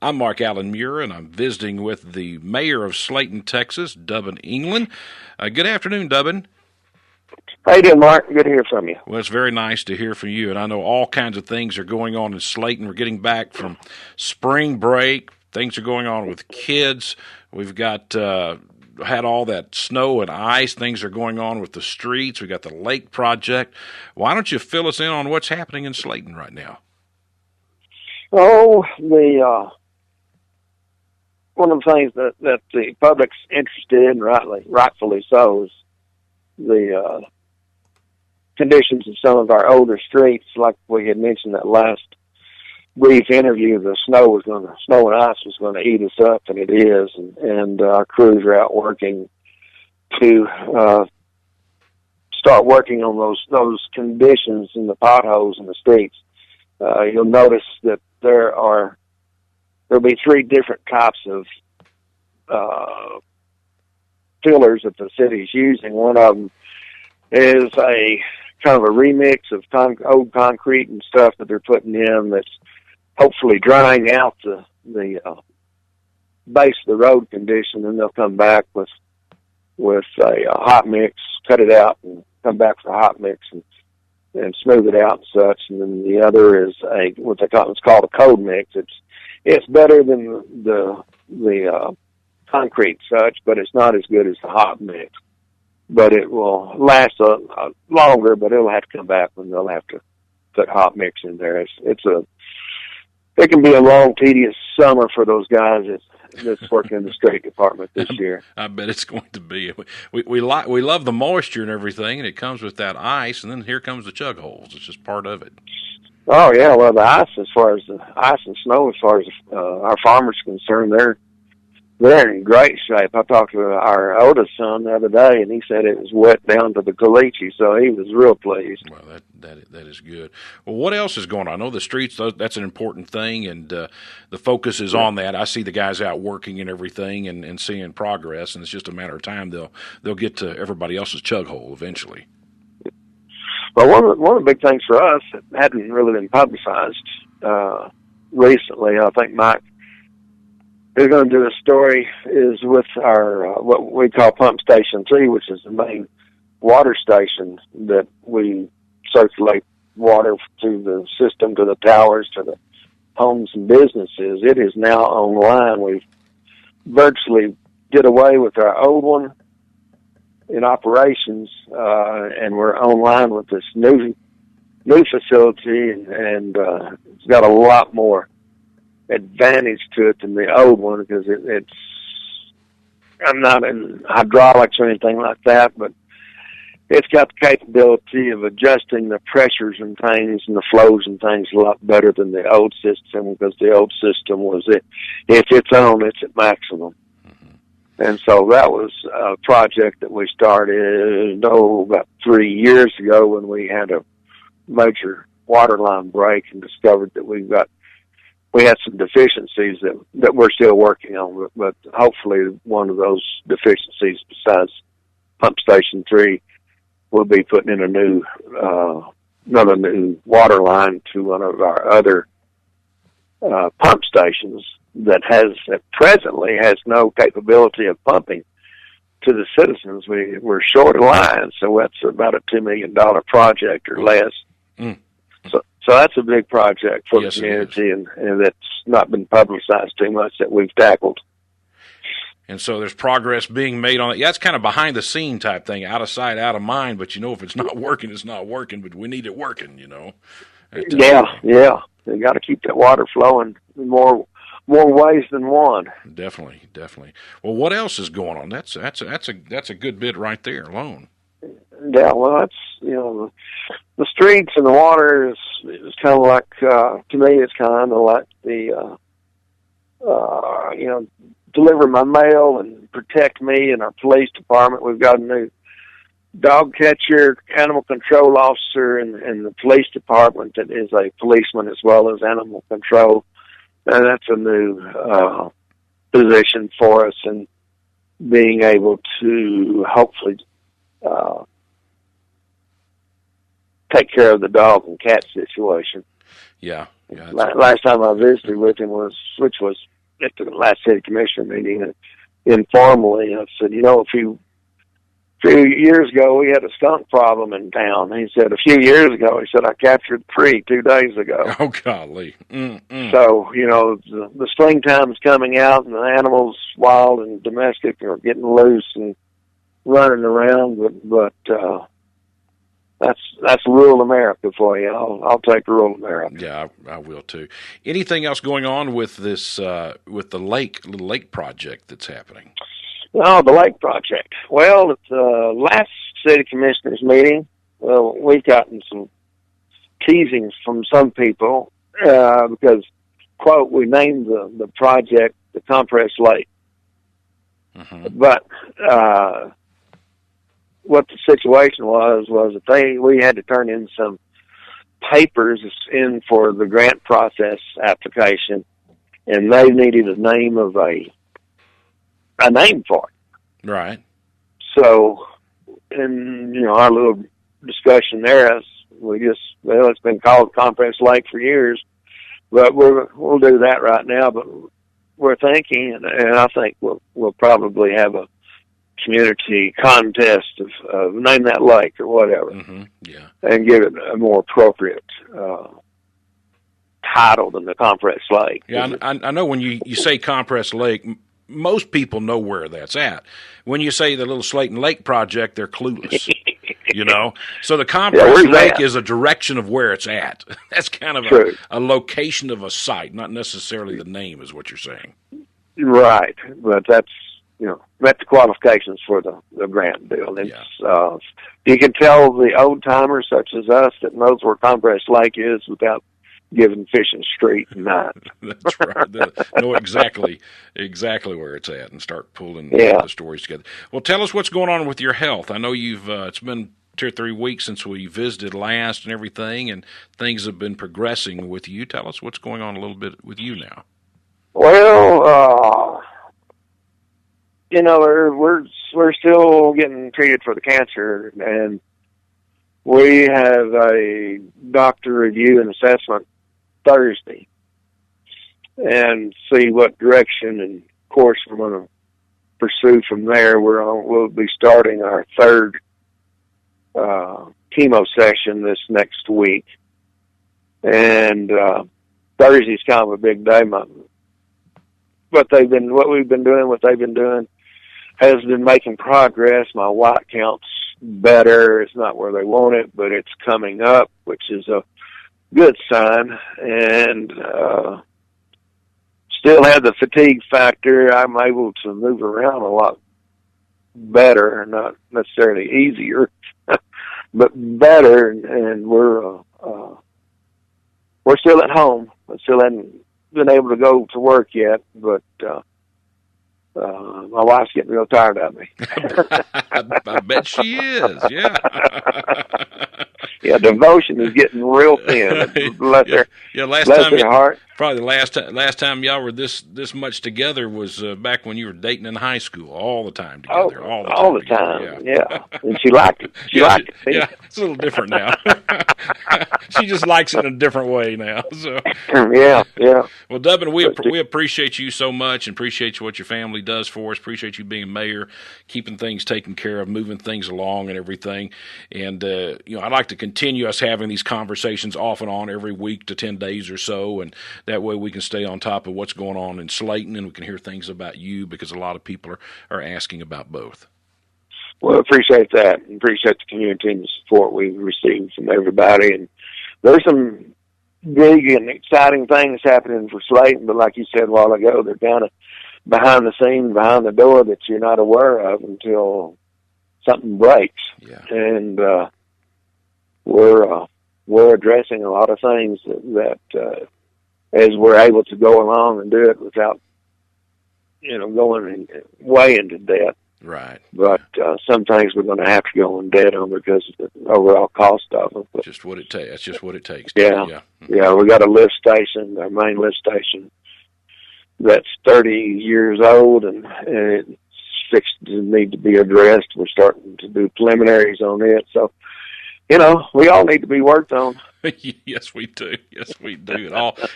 I'm Mark Allen Muir, and I'm visiting with the mayor of Slaton, Texas, Dubbin, Englund. Good afternoon, Dubbin. How you doing, Mark? Good to hear from you. Well, it's very nice to hear from you, and I know all kinds of things are going on in Slaton. We're getting back from spring break. Things are going on with kids. We've got had all that snow and ice. Things are going on with the streets. We got the lake project. Why don't you fill us in on what's happening in Slaton right now? Oh, one of the things that the public's interested in, rightfully so, is the conditions of some of our older streets. Like we had mentioned that last brief interview, the snow and ice was going to eat us up, and it is. And our crews are out working to start working on those conditions in the potholes in the streets. You'll notice that there'll be three different types of fillers that the city's using. One of them is a kind of a remix of old concrete and stuff that they're putting in that's hopefully drying out the base of the road condition, and they'll come back with a hot mix, cut it out, and come back for a hot mix and smooth it out and such. And then the other is it's called a cold mix. It's better than the concrete such, but it's not as good as the hot mix. But it will last longer, but it'll have to come back when they'll have to put hot mix in there. It can be a long, tedious summer for those guys that's working in the street department this year. I bet it's going to be. We love the moisture and everything, and it comes with that ice, and then here comes the chug holes. It's just part of it. Oh yeah, well the ice and snow, as far as our farmers are concerned, they're in great shape. I talked to our oldest son the other day, and he said it was wet down to the caliche, so he was real pleased. Well, that is good. Well, what else is going on? I know the streets, that's an important thing, and the focus is on that. I see the guys out working and everything and seeing progress, and it's just a matter of time they'll get to everybody else's chug hole eventually. Well, one of the big things for us that hadn't really been publicized recently, I think Mike is going to do a story, is with our what we call Pump Station 3, which is the main water station that we circulate water through the system to the towers, to the homes and businesses. It is now online. We've virtually did away with our old one in operations, and we're online with this new facility, and it's got a lot more advantage to it than the old one, because I'm not in hydraulics or anything like that, but it's got the capability of adjusting the pressures and things and the flows and things a lot better than the old system, because the old system was if it's on, it's at maximum. And so that was a project that we started, about 3 years ago, when we had a major water line break and discovered that we had some deficiencies that we're still working on, but hopefully one of those deficiencies, besides Pump Station 3, will be putting in another new water line to one of our other pump stations that presently has no capability of pumping to the citizens. We're short a line, so that's about a $2 million project or less. So that's a big project for the community, and that's not been publicized too much, that we've tackled. And so there's progress being made on it. Yeah, that's kind of behind the scene type thing, out of sight, out of mind. But if it's not working, it's not working. But we need it working, Yeah. They got to keep that water flowing in more ways than one. Definitely. Well, what else is going on? That's a good bit right there alone. Yeah, well, that's the streets and the water is kind of like, to me, it's kind of like the deliver my mail and protect me and our police department. We've got a new dog catcher, animal control officer in the police department that is a policeman as well as animal control, and that's a new position for us, and being able to hopefully take care of the dog and cat situation. Yeah. Gotcha. Last time I visited with him was at the last city commissioner meeting, and informally I said, a few years ago we had a skunk problem in town. He said, a few years ago, he said, I captured 3 2 days ago. Oh, golly. Mm-mm. So, the springtime's coming out and the animals, wild and domestic, are getting loose and running around, but that's rural America for you. I'll take rural America. Yeah, I will too. Anything else going on with this, with the little lake project that's happening? Oh, the lake project. Well, at the last city commissioners meeting, we've gotten some teasings from some people because, quote, we named the project the Compressed Lake. Mm-hmm. But what the situation was that we had to turn in some papers in for the grant process application, and they needed a name of a name for it. Right. So, in our little discussion there, it's been called Compressed Lake for years, but we'll do that right now. But we're thinking, and I think we'll probably have a community contest of name that lake or whatever, mm-hmm. Yeah, and give it a more appropriate title than the Compressed Lake. Yeah, I know when you say Compressed Lake, most people know where that's at. When you say the little Slaton Lake project, they're clueless. So the Compressed Lake is a direction of where it's at. That's kind of a location of a site, not necessarily the name, is what you're saying. Right, but that's met the qualifications for the grant deal. It's, you can tell the old timers such as us that knows where Compressed Lake is without giving Fishing Street and night. That's right. Know exactly where it's at and start pulling the stories together. Well, tell us what's going on with your health. I know it's been 2 or 3 weeks since we visited last and everything, and things have been progressing with you. Tell us what's going on a little bit with you now. Well, we're still getting treated for the cancer, and we have a doctor review and assessment Thursday, and see what direction and course we're going to pursue from there. We'll be starting our 3rd chemo session this next week, and Thursday's kind of a big day. What they've been doing has been making progress. My white count's better. It's not where they want it, but it's coming up, which is a good sign. And still have the fatigue factor. I'm able to move around a lot better, not necessarily easier, but better. And we're still at home. I still haven't been able to go to work yet, but my wife's getting real tired of me. I bet she is. Yeah. Yeah, devotion is getting real thin. Bless her heart. Probably the last time y'all were this much together was back when you were dating in high school, all the time together. All the time. Yeah. And she liked it. She liked it. Yeah, it's a little different now. She just likes it in a different way now. So yeah. Well, Dubbin, we appreciate you so much, and appreciate what your family does for us. Appreciate you being mayor, keeping things taken care of, moving things along, and everything. And I'd like to continue us having these conversations off and on every week to 10 days or so, and that way we can stay on top of what's going on in Slaton, and we can hear things about you, because a lot of people are asking about both. Well, appreciate that, and appreciate the community and the support we've received from everybody. And there's some big and exciting things happening for Slaton, but like you said a while ago, they're kind of behind the scenes, behind the door, that you're not aware of until something breaks. Yeah. And we're addressing a lot of things that as we're able to go along and do it without going way into debt. Right. But some things we're going to have to go in debt on because of the overall cost of them. But, just what it takes. That's just what it takes. Yeah. Mm-hmm. Yeah. We got a lift station, our main lift station, that's 30 years old, and it's fixed to need to be addressed. We're starting to do preliminaries on it. So we all need to be worked on. Yes, we do. Yes, we do.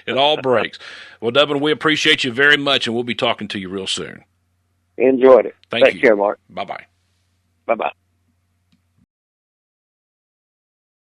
It all breaks. Well, Dubbin, we appreciate you very much, and we'll be talking to you real soon. Enjoyed it. Thank you. Take care, Mark. Bye-bye. Bye-bye.